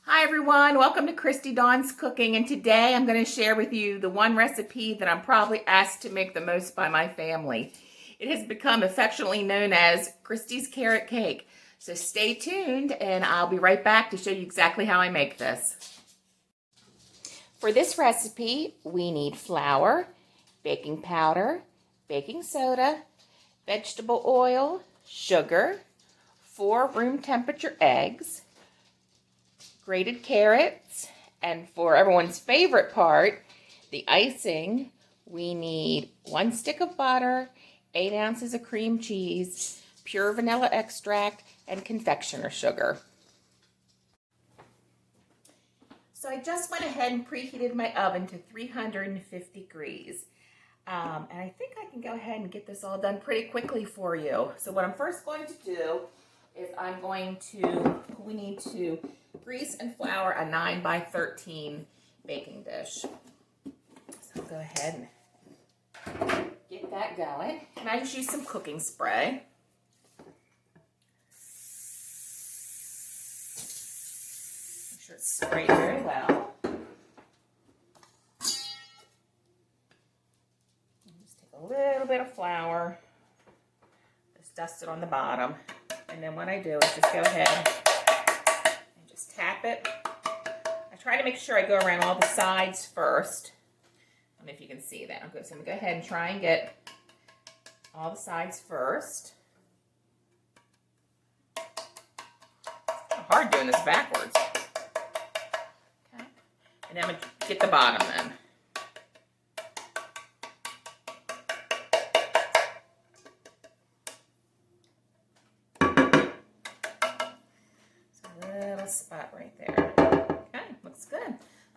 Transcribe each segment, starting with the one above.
Hi everyone, welcome to Christie Dawn's Cooking, and today I'm going to share with you the one recipe that I'm probably asked to make the most by my family. It has become affectionately known as Christie's carrot cake. So stay tuned and I'll be right back to show you exactly how I make this. For this recipe, we need flour, baking powder, baking soda, vegetable oil, sugar, 4 room temperature eggs, grated carrots, and for everyone's favorite part, the icing, we need 1 stick of butter, 8 ounces of cream cheese, pure vanilla extract, and confectioner sugar. So I just went ahead and preheated my oven to 350 degrees. And I think I can go ahead and get this all done pretty quickly for you. So what I'm first going to do is we need to grease and flour a 9x13 baking dish. So I'll go ahead and get that going. And I just use some cooking spray. Make sure it's sprayed very well. Just take a little bit of flour, just dust it on the bottom. And then what I do is just go ahead and just tap it. I try to make sure I go around all the sides first. I don't know if you can see that. So I'm going to go ahead and try and get all the sides first. It's hard doing this backwards. Okay. And then I'm going to get the bottom then. Spot right there. Okay, looks good.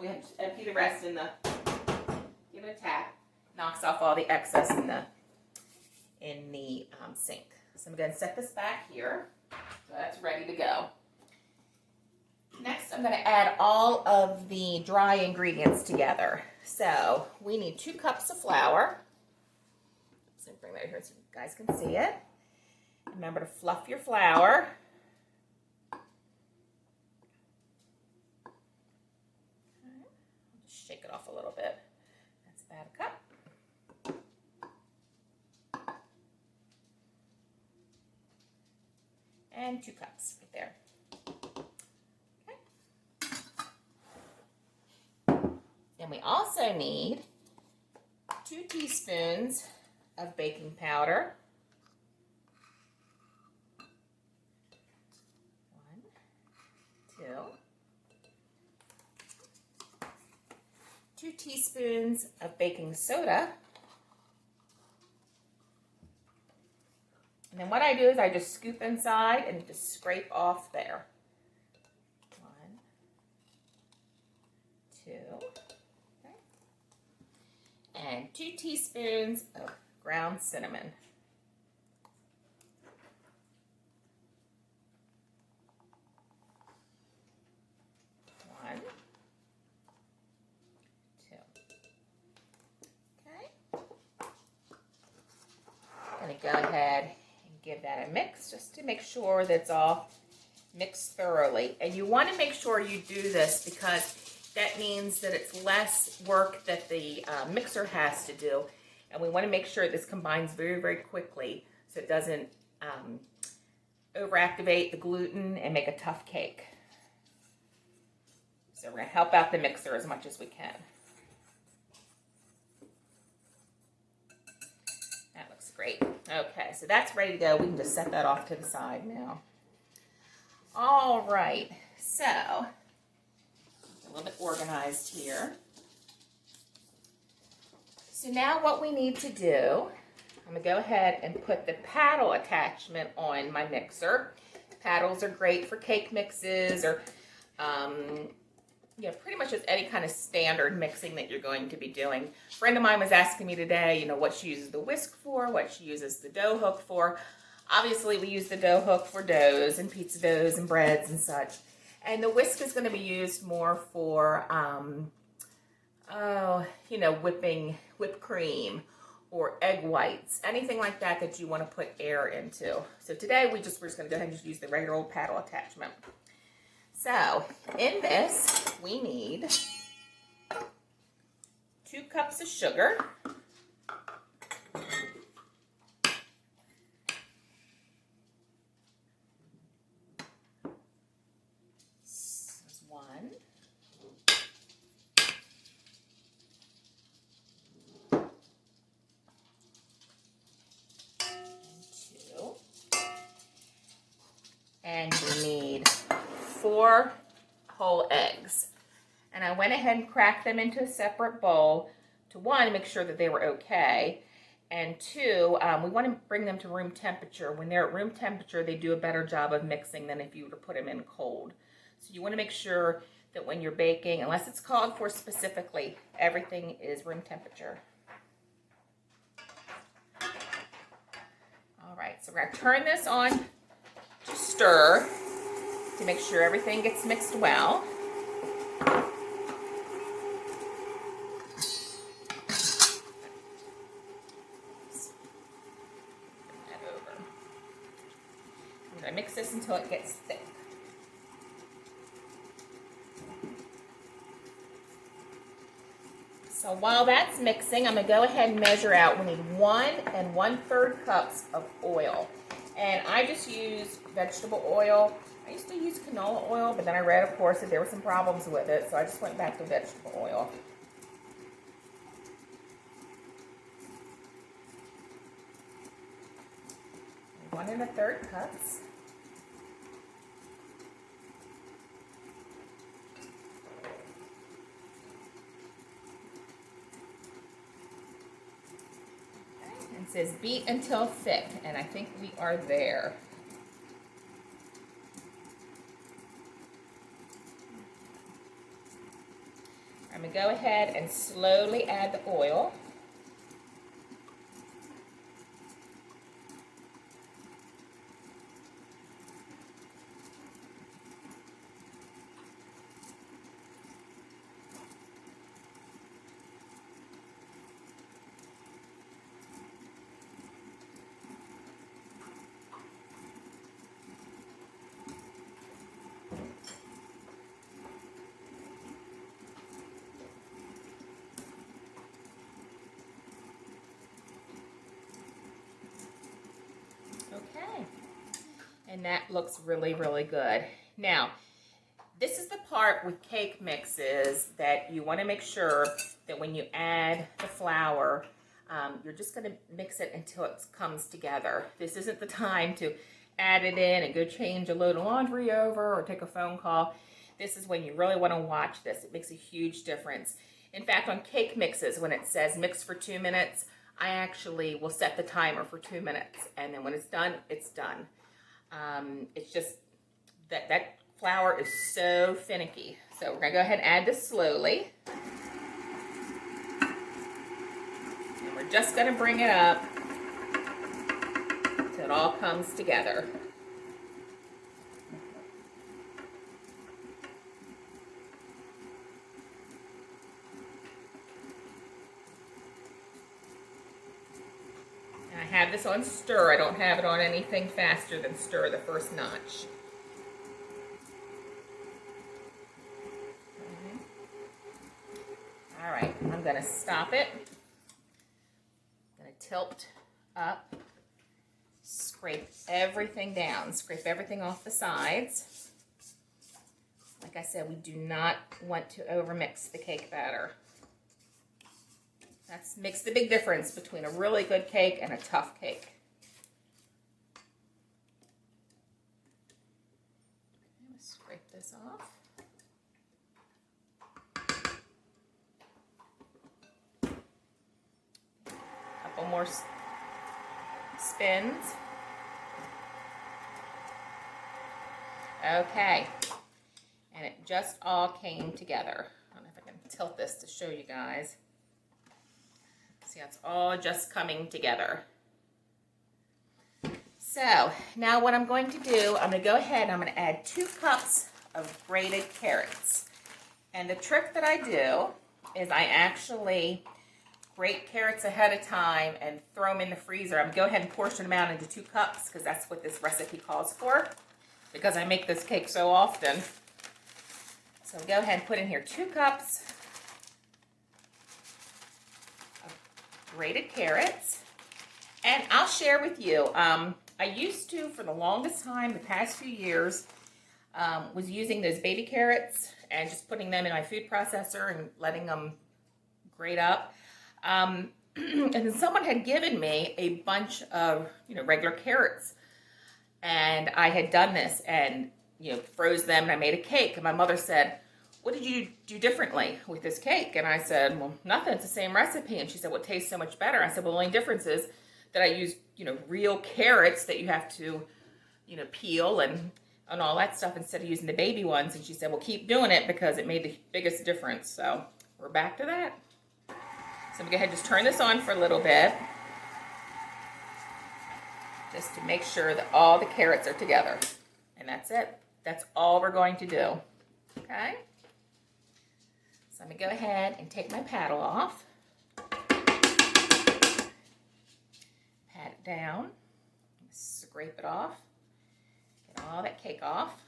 We have to empty the rest in the, give it a tap, knocks off all the excess in the sink. So I'm going to set this back here, so that's ready to go. Next, I'm going to add all of the dry ingredients together. So we need 2 cups of flour. So bring that here so you guys can see it. Remember to fluff your flour. Shake it off a little bit. That's about a cup. And 2 cups right there. Okay. Then we also need 2 teaspoons of baking powder. 1, 2 teaspoons of baking soda. And then what I do is I just scoop inside and just scrape off there. 1, 2, okay. And 2 teaspoons of ground cinnamon. 1, 2. Going to go ahead and give that a mix just to make sure that it's all mixed thoroughly. And you want to make sure you do this because that means that it's less work that the mixer has to do. And we want to make sure this combines very, very quickly so it doesn't overactivate the gluten and make a tough cake. So we're going to help out the mixer as much as we can. That looks great. Okay, so that's ready to go. We can just set that off to the side now. All right, so a little bit organized here. So now what we need to do, I'm going to go ahead and put the paddle attachment on my mixer. Paddles are great for cake mixes or pretty much just any kind of standard mixing that you're going to be doing. A friend of mine was asking me today, what she uses the whisk for, what she uses the dough hook for. Obviously, we use the dough hook for doughs and pizza doughs and breads and such. And the whisk is going to be used more for, whipping whipped cream or egg whites, anything like that that you want to put air into. So today we're just going to go ahead and just use the regular old paddle attachment. So in this, we need 2 cups of sugar. There's 1. And we need 4 whole eggs. And I went ahead and cracked them into a separate bowl to 1, make sure that they were okay. And 2, we want to bring them to room temperature. When they're at room temperature, they do a better job of mixing than if you were to put them in cold. So you want to make sure that when you're baking, unless it's called for specifically, everything is room temperature. All right, so we're going to turn this on to stir to make sure everything gets mixed well. Bring that over. I'm going to mix this until it gets thick. So while that's mixing, I'm going to go ahead and measure out. We need 1 1/3 cups of oil. And I just use vegetable oil. I used to use canola oil, but then I read, of course, that there were some problems with it, so I just went back to vegetable oil. And 1 1/3 cups. It says beat until thick, and I think we are there. I'm going to go ahead and slowly add the oil. Okay, and that looks really, really good. Now, this is the part with cake mixes that you want to make sure that when you add the flour, you're just going to mix it until it comes together. This isn't the time to add it in and go change a load of laundry over or take a phone call. This is when you really want to watch this. It makes a huge difference. In fact, on cake mixes, when it says mix for 2 minutes, I actually will set the timer for 2 minutes, and then when it's done, it's done. It's just that flour is so finicky. So we're gonna go ahead and add this slowly. And we're just gonna bring it up till it all comes together. I have this on stir. I don't have it on anything faster than stir, the first notch. All right, I'm going to stop it. I'm going to tilt up, scrape everything down, scrape everything off the sides. Like I said, we do not want to overmix the cake batter. That makes the big difference between a really good cake and a tough cake. Let's scrape this off. Couple more spins. Okay, and it just all came together. I don't know if I can tilt this to show you guys. See, it's all just coming together. So now what I'm going to do, I'm going to go ahead and I'm going to add 2 cups of grated carrots. And the trick that I do is I actually grate carrots ahead of time and throw them in the freezer. I'm going to go ahead and portion them out into 2 cups because that's what this recipe calls for, because I make this cake so often. So go ahead and put in here 2 cups of grated carrots. And I'll share with you, I used to, for the longest time, the past few years, was using those baby carrots and just putting them in my food processor and letting them grate up. And then someone had given me a bunch of, regular carrots. And I had done this and, froze them, and I made a cake. And my mother said, "What did you do differently with this cake?" And I said, "Well, nothing, it's the same recipe." And she said, "Well, it tastes so much better." I said, "Well, the only difference is that I use, real carrots that you have to, peel and all that stuff instead of using the baby ones." And she said, "Well, keep doing it because it made the biggest difference." So we're back to that. So I'm gonna go ahead and just turn this on for a little bit, just to make sure that all the carrots are together. And that's it. That's all we're going to do. Okay? So I'm gonna go ahead and take my paddle off. Pat it down, scrape it off, get all that cake off.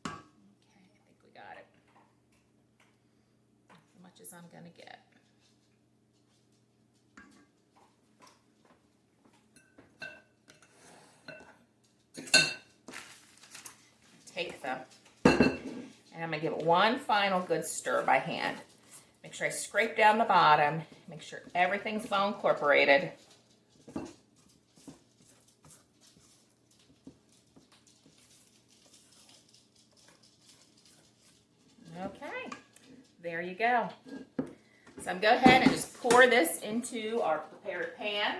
Okay, I think we got it. As much as I'm gonna get. Take them, and I'm gonna give it one final good stir by hand. Make sure I scrape down the bottom, make sure everything's well incorporated. Okay, there you go. So I'm going to go ahead and just pour this into our prepared pan.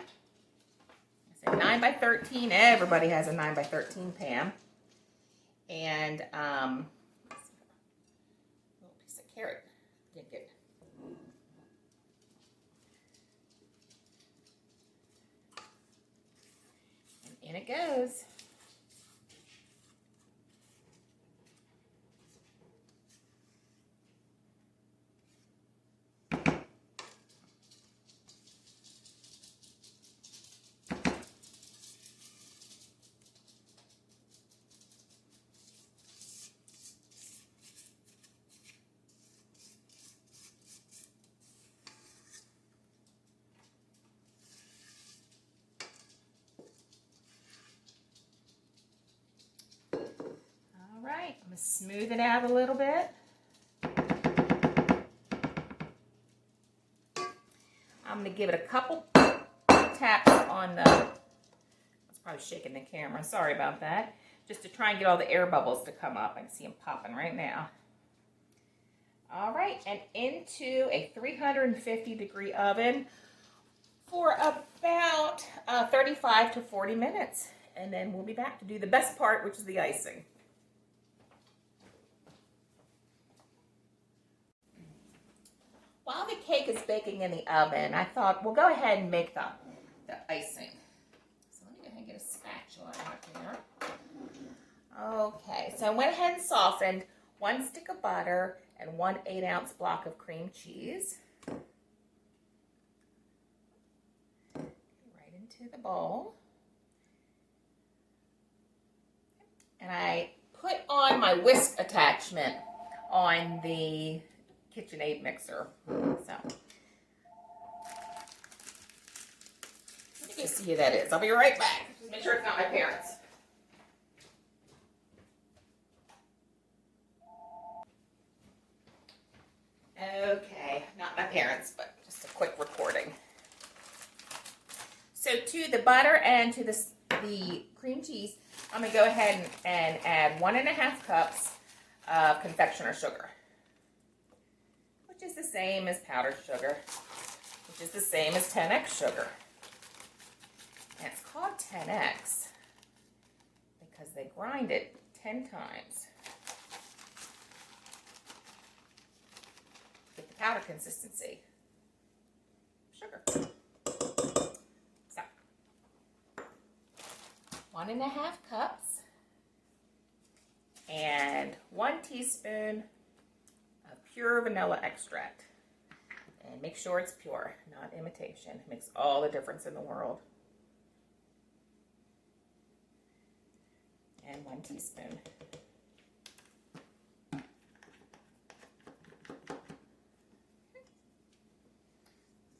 I say 9 by 13, everybody has a 9 by 13 pan. And a little piece of carrot. Didn't get. And in it goes. I'm going to smooth it out a little bit. I'm going to give it a couple taps on the, I was probably shaking the camera, sorry about that, just to try and get all the air bubbles to come up. I can see them popping right now. All right, and into a 350-degree oven for about 35 to 40 minutes. And then we'll be back to do the best part, which is the icing. While the cake is baking in the oven, I thought we'll go ahead and make the icing. So let me go ahead and get a spatula out here. Okay, so I went ahead and softened 1 stick of butter and 1 8-ounce block of cream cheese. Right into the bowl. And I put on my whisk attachment on the KitchenAid mixer. So let me go see who that is. I'll be right back. Just make sure it's not my parents. Okay, not my parents, but just a quick recording. So to the butter and to the cream cheese, I'm going to go ahead and add 1.5 cups of confectioner sugar, which is the same as powdered sugar, which is the same as 10x sugar. And it's called 10x because they grind it 10 times. Get the powder consistency. Sugar. So, 1.5 cups and 1 teaspoon of pure vanilla extract. And make sure it's pure, not imitation. It makes all the difference in the world. And 1 teaspoon.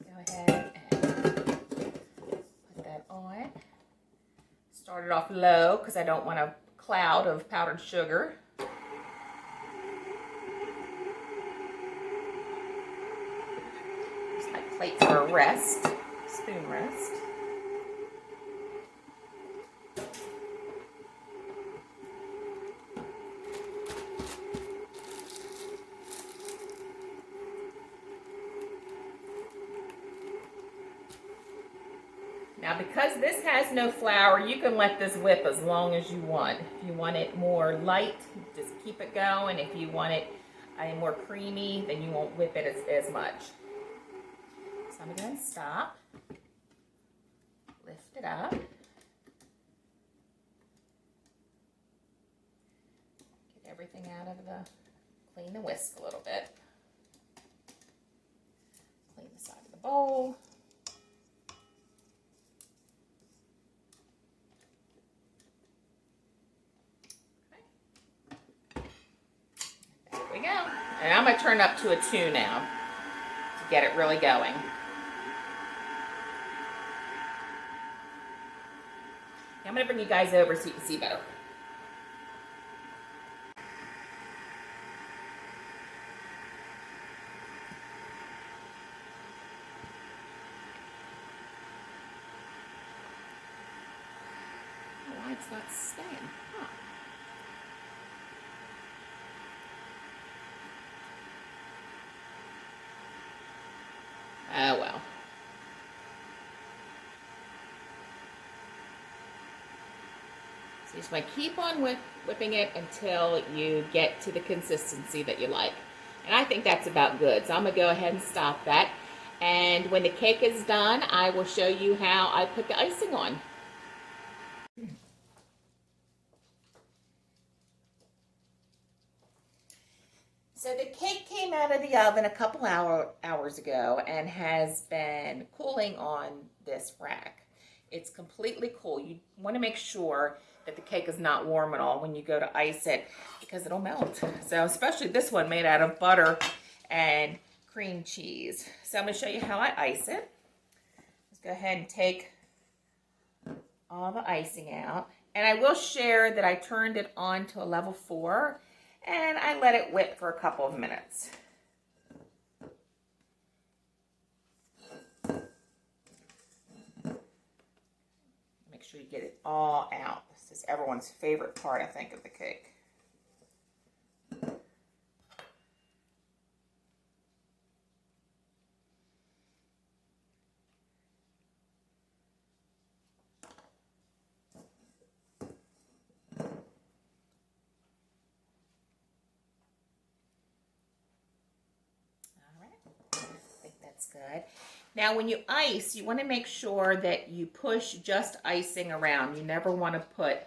Go ahead and put that on. Start it off low because I don't want a cloud of powdered sugar. Use my plate for a rest, spoon rest. Now, because this has no flour, you can let this whip as long as you want. If you want it more light, just keep it going. If you want it more creamy, then you won't whip it as much. So I'm going to stop, lift it up. Get everything out of clean the whisk a little bit. Clean the side of the bowl. There we go. And I'm going to turn up to a 2 now to get it really going. I'm going to bring you guys over so you can see better. Why it's not staying? Huh. Oh well. So you just want to keep on whipping it until you get to the consistency that you like. And I think that's about good. So I'm going to go ahead and stop that. And when the cake is done, I will show you how I put the icing on. So the cake came out of the oven a couple hours ago and has been cooling on this rack. It's completely cool. You want to make sure that the cake is not warm at all when you go to ice it because it'll melt. So especially this one made out of butter and cream cheese. So I'm going to show you how I ice it. Let's go ahead and take all the icing out. And I will share that I turned it on to a level 4 and I let it whip for a couple of minutes. Make sure you get it all out. This is everyone's favorite part, I think, of the cake. Good. Now when you ice, you want to make sure that you push just icing around. You never want to put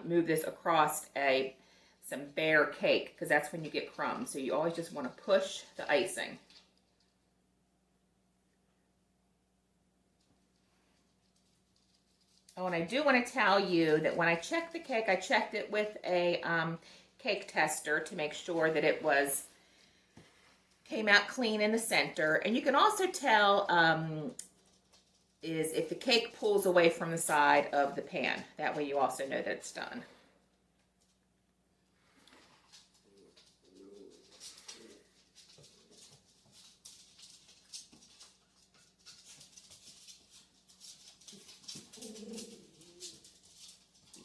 move this across some bare cake because that's when you get crumbs. So you always just want to push the icing. Oh, and I do want to tell you that when I checked the cake, I checked it with a cake tester to make sure that it came out clean in the center. And you can also tell is if the cake pulls away from the side of the pan. That way you also know that it's done.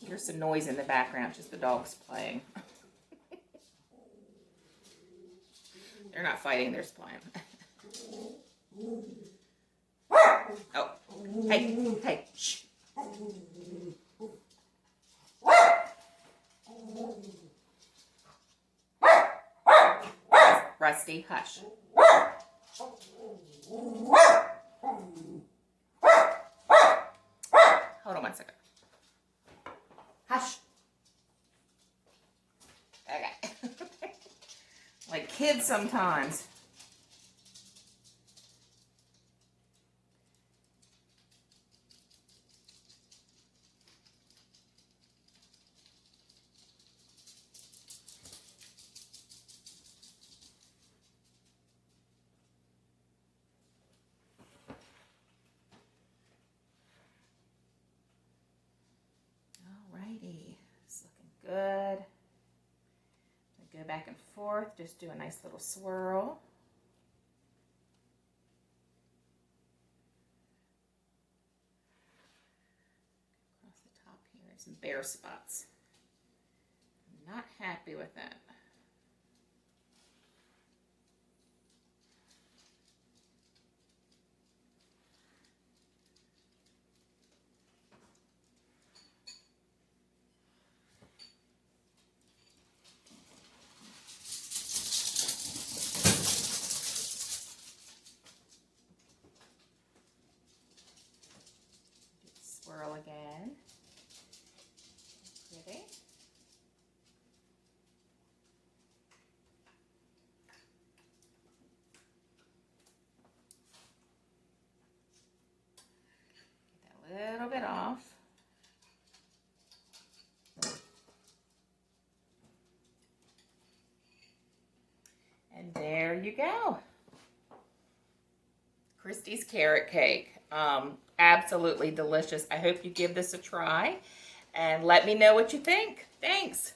Here's some noise in the background, just the dogs playing. They're not fighting, they're just playing. Oh, hey, shh. Rusty, hush. Hold on 1 second. Hush. Okay. Like kids sometimes. Alrighty, it's looking good. Go back and forth, just do a nice little swirl. Across the top here, some bare spots. I'm not happy with that. Swirl again. Pretty. Get that little bit off. And there you go. Christie's carrot cake. Absolutely delicious. I hope you give this a try and let me know what you think. Thanks.